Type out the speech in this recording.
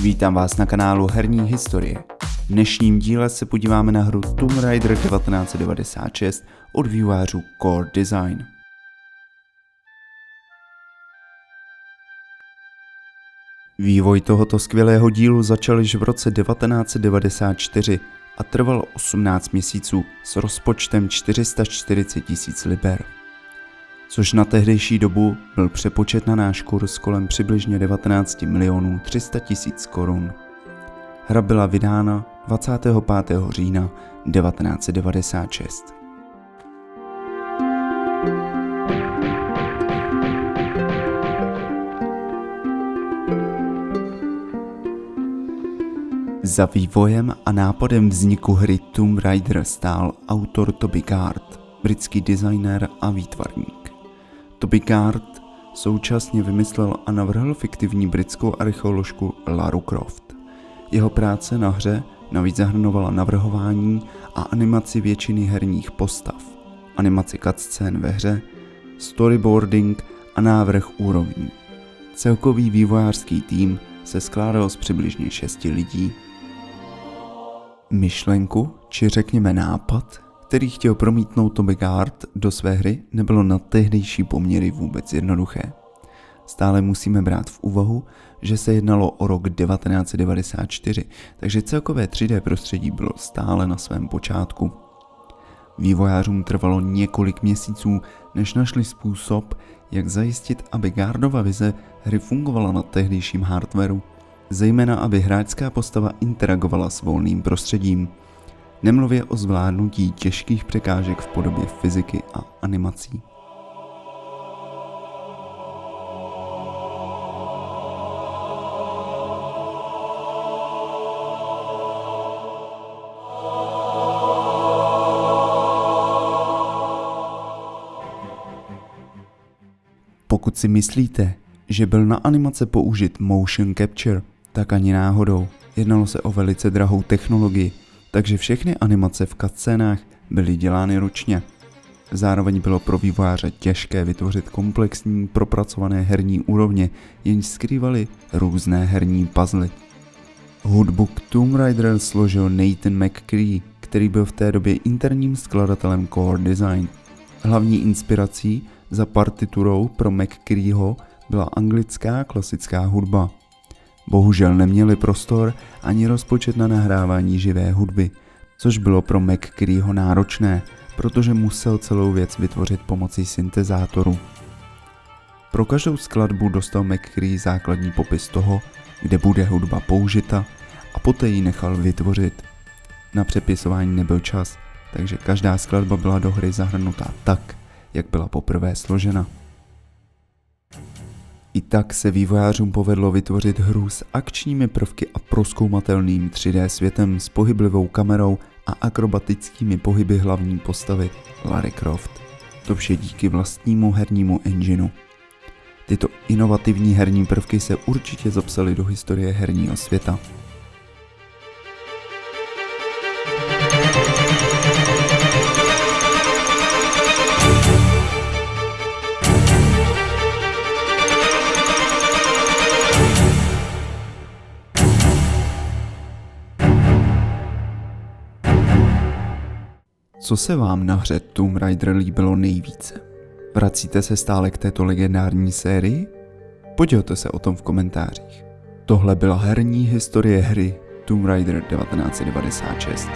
Vítám vás na kanálu Herní historie. V dnešním díle se podíváme na hru Tomb Raider 1996 od vývojářů Core Design. Vývoj tohoto skvělého dílu začal již v roce 1994 a trval 18 měsíců s rozpočtem 440 000 liber. Což na tehdejší dobu byl přepočet na náš kurz kolem přibližně 19 300 000 korun. Hra byla vydána 25. října 1996. Za vývojem a nápadem vzniku hry Tomb Raider stál autor Toby Gard, britský designér a výtvarník. Toby Gard současně vymyslel a navrhl fiktivní britskou archeoložku Laru Croft. Jeho práce na hře navíc zahrnovala navrhování a animaci většiny herních postav, animaci cutscén ve hře, storyboarding a návrh úrovní. Celkový vývojářský tým se skládal z přibližně 6 lidí. Myšlenku, či řekněme nápad, který chtěl promítnout Toby Gard do své hry, nebylo na tehdejší poměry vůbec jednoduché. Stále musíme brát v úvahu, že se jednalo o rok 1994, takže celkové 3D prostředí bylo stále na svém počátku. Vývojářům trvalo několik měsíců, než našli způsob, jak zajistit, aby Gardova vize hry fungovala na tehdejším hardwaru, zejména aby hráčská postava interagovala s volným prostředím. Nemluvě o zvládnutí těžkých překážek v podobě fyziky a animací. Pokud si myslíte, že byl na animace použit motion capture, tak ani náhodou. Jednalo se o velice drahou technologii, takže všechny animace v cutscénách byly dělány ručně. Zároveň bylo pro vývojáře těžké vytvořit komplexní, propracované herní úrovně, jenž skrývaly různé herní puzzle. Hudbu k Tomb Raider složil Nathan McCree, který byl v té době interním skladatelem Core Design. Hlavní inspirací za partiturou pro McCreeho byla anglická klasická hudba. Bohužel neměli prostor ani rozpočet na nahrávání živé hudby, což bylo pro McCreeho náročné, protože musel celou věc vytvořit pomocí syntezátoru. Pro každou skladbu dostal McCree základní popis toho, kde bude hudba použita, a poté ji nechal vytvořit. Na přepisování nebyl čas, takže každá skladba byla do hry zahrnutá tak, jak byla poprvé složena. I tak se vývojářům povedlo vytvořit hru s akčními prvky a prozkoumatelným 3D světem s pohyblivou kamerou a akrobatickými pohyby hlavní postavy Lara Croft. To vše díky vlastnímu hernímu engineu. Tyto inovativní herní prvky se určitě zapsaly do historie herního světa. Co se vám na hře Tomb Raider líbilo nejvíce? Vracíte se stále k této legendární sérii? Podělte se o tom v komentářích. Tohle byla herní historie hry Tomb Raider 1996.